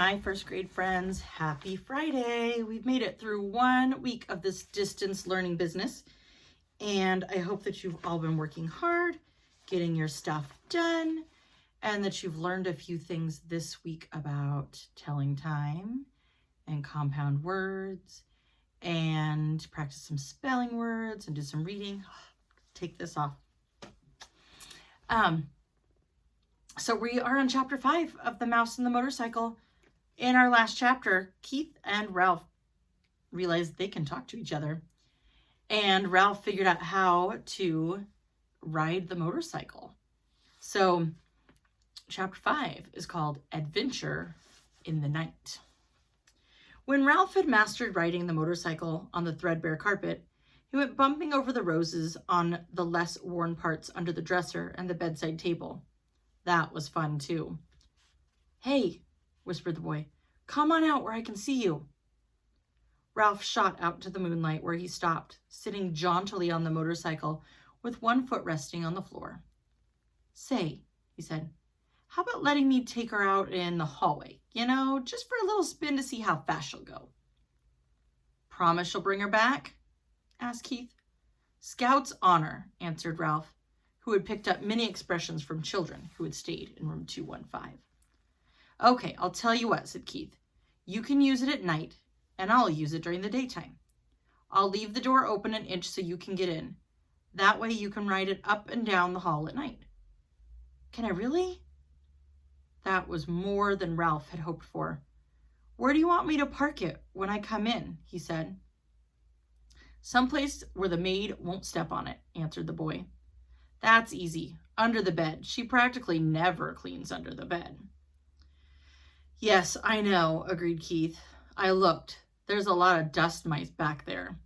Hi, first grade friends. Happy Friday. We've made it through 1 week of this distance learning business, and I hope that you've all been working hard, getting your stuff done, and that you've learned a few things this week about telling time and compound words, and practice some spelling words and do some reading. Take this off. So we are on chapter 5 of The Mouse and the Motorcycle. In our last chapter, Keith and Ralph realized they can talk to each other. And Ralph figured out how to ride the motorcycle. So chapter 5 is called Adventure in the Night. When Ralph had mastered riding the motorcycle on the threadbare carpet, he went bumping over the roses on the less worn parts under the dresser and the bedside table. That was fun too. "Hey," whispered the boy, "come on out where I can see you." Ralph shot out to the moonlight where he stopped, sitting jauntily on the motorcycle with one foot resting on the floor. "Say," he said, "how about letting me take her out in the hallway? Just for a little spin to see how fast she'll go." "Promise you'll bring her back?" asked Keith. "Scout's honor," answered Ralph, who had picked up many expressions from children who had stayed in room 215. "Okay, I'll tell you what," said Keith. "You can use it at night, and I'll use it during the daytime. I'll leave the door open an inch so you can get in. That way you can ride it up and down the hall at night." "Can I really?" That was more than Ralph had hoped for. "Where do you want me to park it when I come in?" he said. "Someplace where the maid won't step on it," answered the boy. "That's easy. Under the bed. She practically never cleans under the bed." "Yes, I know," agreed Keith. "I looked. There's a lot of dust mites back there."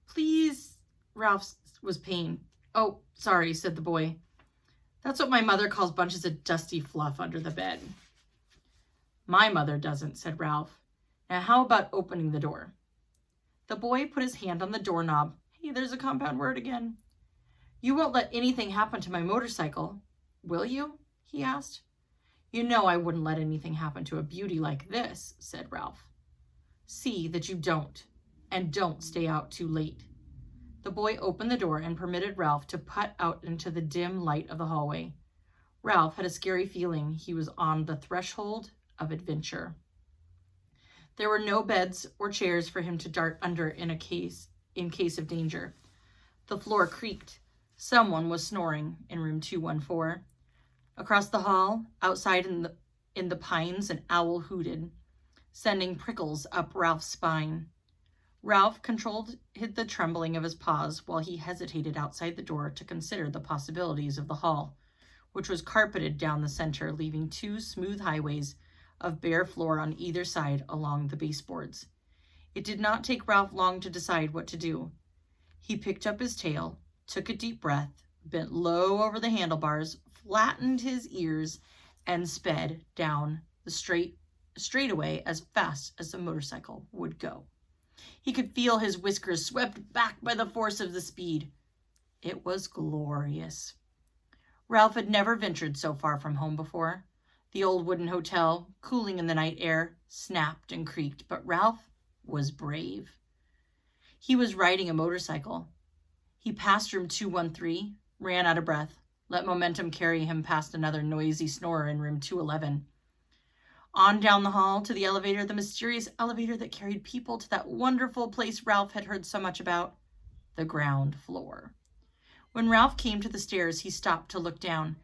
"Please," Ralph was pained. "Oh, sorry," said the boy. "That's what my mother calls bunches of dusty fluff under the bed." "My mother doesn't," said Ralph. "Now how about opening the door?" The boy put his hand on the doorknob. Hey, there's a compound word again. "You won't let anything happen to my motorcycle, will you?" he asked. "You know I wouldn't let anything happen to a beauty like this," said Ralph. "See that you don't, and don't stay out too late." The boy opened the door and permitted Ralph to putt out into the dim light of the hallway. Ralph had a scary feeling he was on the threshold of adventure. There were no beds or chairs for him to dart under in case of danger. The floor creaked. Someone was snoring in room 214. Across the hall, outside in the pines, an owl hooted, sending prickles up Ralph's spine. Ralph controlled the trembling of his paws while he hesitated outside the door to consider the possibilities of the hall, which was carpeted down the center, leaving 2 smooth highways of bare floor on either side along the baseboards. It did not take Ralph long to decide what to do. He picked up his tail, took a deep breath, bent low over the handlebars, flattened his ears, and sped down the straightaway as fast as the motorcycle would go. He could feel his whiskers swept back by the force of the speed. It was glorious. Ralph had never ventured so far from home before. The old wooden hotel, cooling in the night air, snapped and creaked, but Ralph was brave. He was riding a motorcycle. He passed room 213, ran out of breath, let momentum carry him past another noisy snorer in room 211. On down the hall to the elevator, the mysterious elevator that carried people to that wonderful place Ralph had heard so much about, the ground floor. When Ralph came to the stairs, he stopped to look down,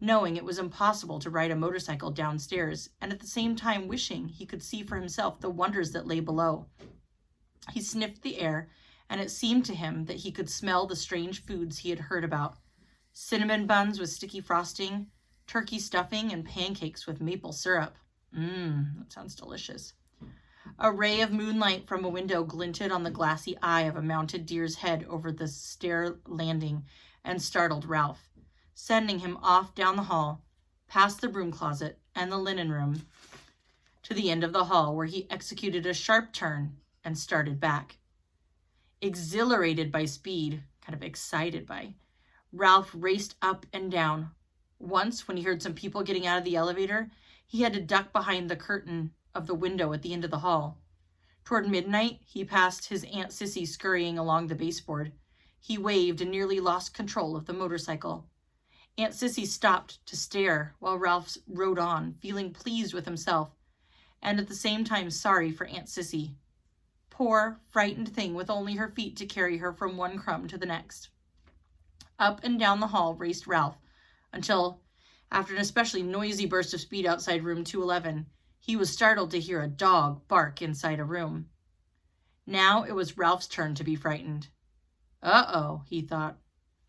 knowing it was impossible to ride a motorcycle downstairs, and at the same time wishing he could see for himself the wonders that lay below. He sniffed the air, and it seemed to him that he could smell the strange foods he had heard about. Cinnamon buns with sticky frosting, turkey stuffing, and pancakes with maple syrup. That sounds delicious. A ray of moonlight from a window glinted on the glassy eye of a mounted deer's head over the stair landing and startled Ralph, sending him off down the hall, past the broom closet and the linen room, to the end of the hall where he executed a sharp turn and started back. Exhilarated by speed, kind of excited by, Ralph raced up and down. Once, when he heard some people getting out of the elevator, He had to duck behind the curtain of the window at the end of the hall. Toward midnight, he passed his Aunt Sissy scurrying along the baseboard. He waved and nearly lost control of the motorcycle. Aunt Sissy stopped to stare while Ralph rode on, feeling pleased with himself, and at the same time sorry for Aunt Sissy. Poor, frightened thing with only her feet to carry her from one crumb to the next. Up and down the hall raced Ralph, until, after an especially noisy burst of speed outside room 211, he was startled to hear a dog bark inside a room. Now it was Ralph's turn to be frightened. Uh-oh, he thought.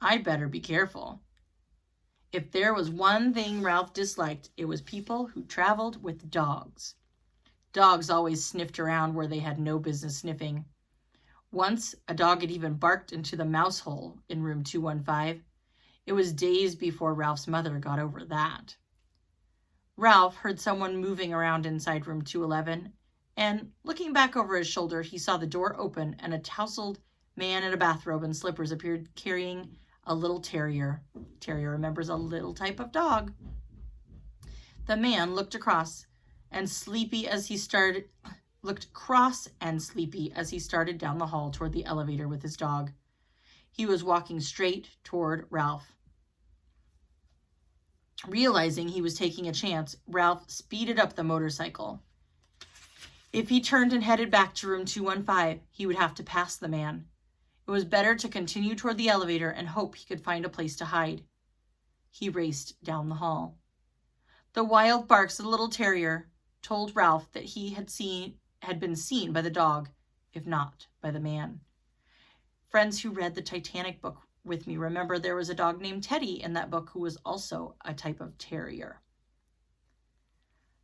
I'd better be careful. If there was one thing Ralph disliked, it was people who traveled with dogs. Dogs always sniffed around where they had no business sniffing. Once, a dog had even barked into the mouse hole in room 215. It was days before Ralph's mother got over that. Ralph heard someone moving around inside room 211, and looking back over his shoulder, he saw the door open and a tousled man in a bathrobe and slippers appeared carrying a little terrier. Terrier remembers a little type of dog. The man looked cross and sleepy as he started down the hall toward the elevator with his dog. He was walking straight toward Ralph. Realizing he was taking a chance, Ralph speeded up the motorcycle. If he turned and headed back to room 215, he would have to pass the man. It was better to continue toward the elevator and hope he could find a place to hide. He raced down the hall. The wild barks of the little terrier told Ralph that he had been seen by the dog, if not by the man. Friends who read the Titanic book with me remember there was a dog named Teddy in that book who was also a type of terrier.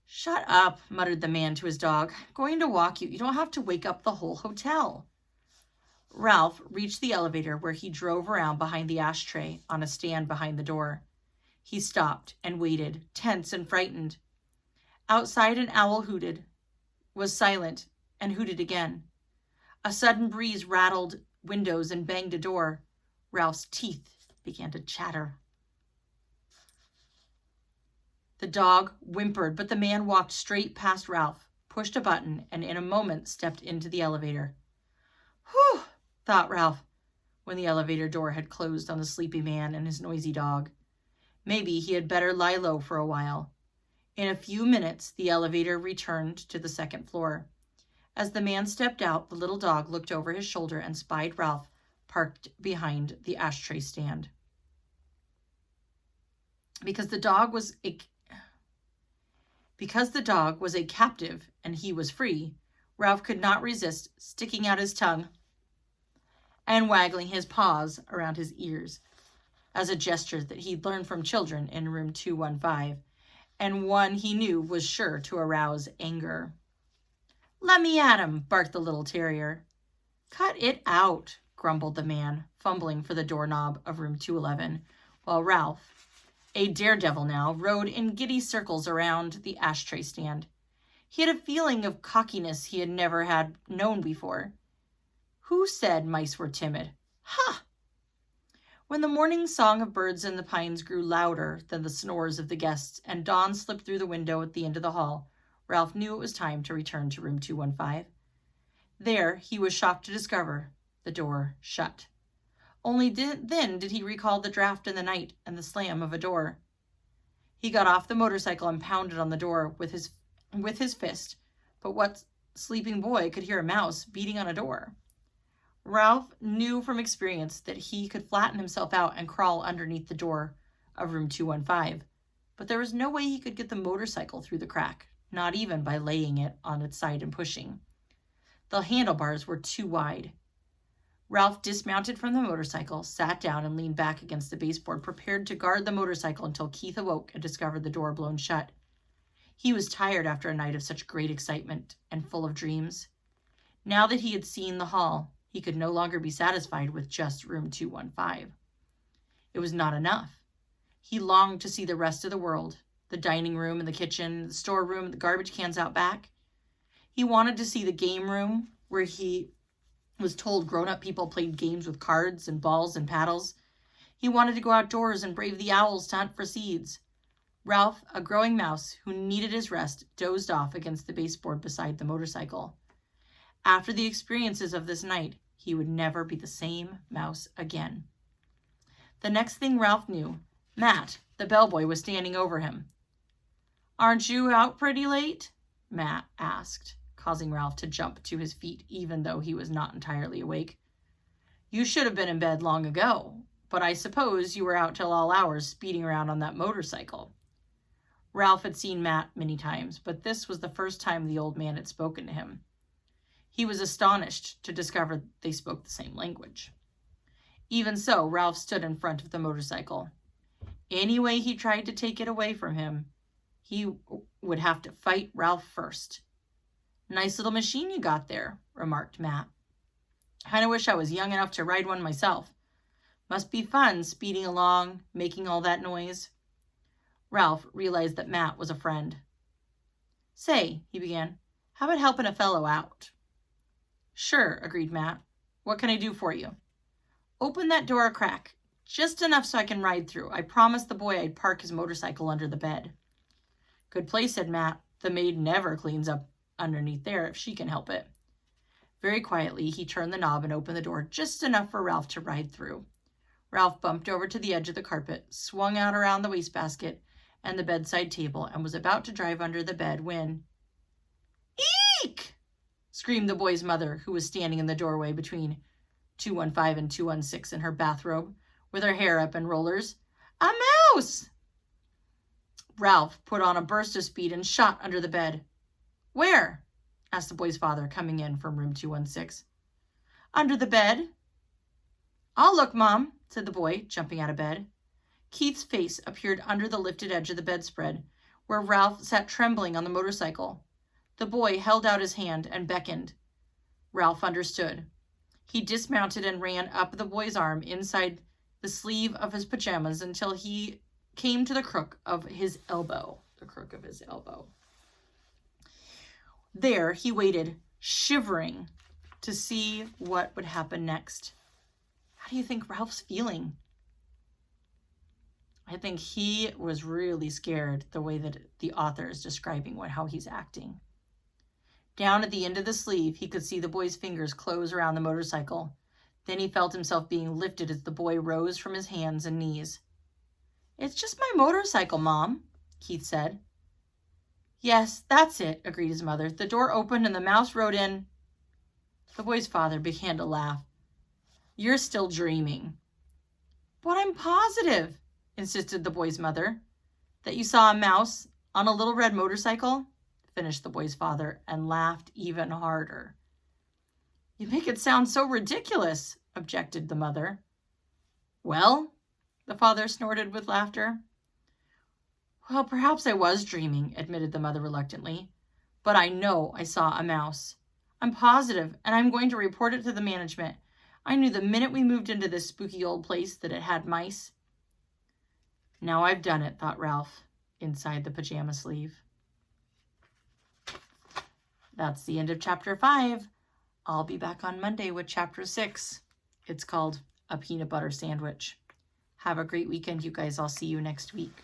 Shut up, muttered the man to his dog. I'm going to walk you. You don't have to wake up the whole hotel. Ralph reached the elevator where he drove around behind the ashtray on a stand behind the door. He stopped and waited, tense and frightened. Outside, an owl was silent, and hooted again. A sudden breeze rattled windows and banged a door. Ralph's teeth began to chatter. The dog whimpered, but the man walked straight past Ralph, pushed a button, and in a moment stepped into the elevator. Whew, thought Ralph, when the elevator door had closed on the sleepy man and his noisy dog. Maybe he had better lie low for a while. In a few minutes, the elevator returned to the second floor. As the man stepped out, the little dog looked over his shoulder and spied Ralph parked behind the ashtray stand. Because the dog was a captive and he was free, Ralph could not resist sticking out his tongue and waggling his paws around his ears as a gesture that he'd learned from children in room 215, and one he knew was sure to arouse anger. Let me at him, barked the little terrier. Cut it out, grumbled the man, fumbling for the doorknob of room 211, while Ralph, a daredevil now, rode in giddy circles around the ashtray stand. He had a feeling of cockiness he had never had known before. Who said mice were timid? Ha! When the morning song of birds in the pines grew louder than the snores of the guests and dawn slipped through the window at the end of the hall, Ralph knew it was time to return to room 215. There, he was shocked to discover the door shut. Only then did he recall the draft in the night and the slam of a door. He got off the motorcycle and pounded on the door with his fist, but what sleeping boy could hear a mouse beating on a door? Ralph knew from experience that he could flatten himself out and crawl underneath the door of room 215, but there was no way he could get the motorcycle through the crack, not even by laying it on its side and pushing. The handlebars were too wide. Ralph dismounted from the motorcycle, sat down, and leaned back against the baseboard, prepared to guard the motorcycle until Keith awoke and discovered the door blown shut. He was tired after a night of such great excitement and full of dreams. Now that he had seen the hall, he could no longer be satisfied with just room 215. It was not enough. He longed to see the rest of the world, the dining room and the kitchen, the storeroom, the garbage cans out back. He wanted to see the game room where he was told grown-up people played games with cards and balls and paddles. He wanted to go outdoors and brave the owls to hunt for seeds. Ralph, a growing mouse who needed his rest, dozed off against the baseboard beside the motorcycle. After the experiences of this night, he would never be the same mouse again. The next thing Ralph knew, Matt, the bellboy, was standing over him. "Aren't you out pretty late?" Matt asked, causing Ralph to jump to his feet even though he was not entirely awake. "You should have been in bed long ago, but I suppose you were out till all hours speeding around on that motorcycle." Ralph had seen Matt many times, but this was the first time the old man had spoken to him. He was astonished to discover they spoke the same language. Even so, Ralph stood in front of the motorcycle. Any way he tried to take it away from him, he would have to fight Ralph first. "Nice little machine you got there," remarked Matt. "Kinda wish I was young enough to ride one myself. Must be fun speeding along, making all that noise." Ralph realized that Matt was a friend. "Say," he began, "how about helping a fellow out?" "Sure," agreed Matt. "What can I do for you?" "Open that door a crack, just enough so I can ride through. I promised the boy I'd park his motorcycle under the bed." "Good place," said Matt. "The maid never cleans up underneath there if she can help it." Very quietly, he turned the knob and opened the door just enough for Ralph to ride through. Ralph bumped over to the edge of the carpet, swung out around the wastebasket and the bedside table, and was about to drive under the bed when... "Eek!" screamed the boy's mother, who was standing in the doorway between 215 and 216 in her bathrobe, with her hair up in rollers. "A mouse!" Ralph put on a burst of speed and shot under the bed. "Where?" asked the boy's father, coming in from room 216. "Under the bed." "I'll look, Mom," said the boy, jumping out of bed. Keith's face appeared under the lifted edge of the bedspread, where Ralph sat trembling on the motorcycle. The boy held out his hand and beckoned. Ralph understood. He dismounted and ran up the boy's arm inside the sleeve of his pajamas until he came to the crook of his elbow. There he waited, shivering, to see what would happen next. How do you think Ralph's feeling? I think he was really scared the way that the author is describing how he's acting. Down at the end of the sleeve, he could see the boy's fingers close around the motorcycle. Then he felt himself being lifted as the boy rose from his hands and knees. "It's just my motorcycle, Mom," Keith said. "Yes, that's it," agreed his mother. "The door opened and the mouse rode in." The boy's father began to laugh. "You're still dreaming." "But I'm positive," insisted the boy's mother. "That you saw a mouse on a little red motorcycle?" finished the boy's father, and laughed even harder. "You make it sound so ridiculous," objected the mother. "Well," the father snorted with laughter. "Well, perhaps I was dreaming," admitted the mother reluctantly. "But I know I saw a mouse. I'm positive, and I'm going to report it to the management. I knew the minute we moved into this spooky old place that it had mice." "Now I've done it," thought Ralph, inside the pajama sleeve. That's the end of chapter 5. I'll be back on Monday with chapter 6. It's called A Peanut Butter Sandwich. Have a great weekend, you guys. I'll see you next week.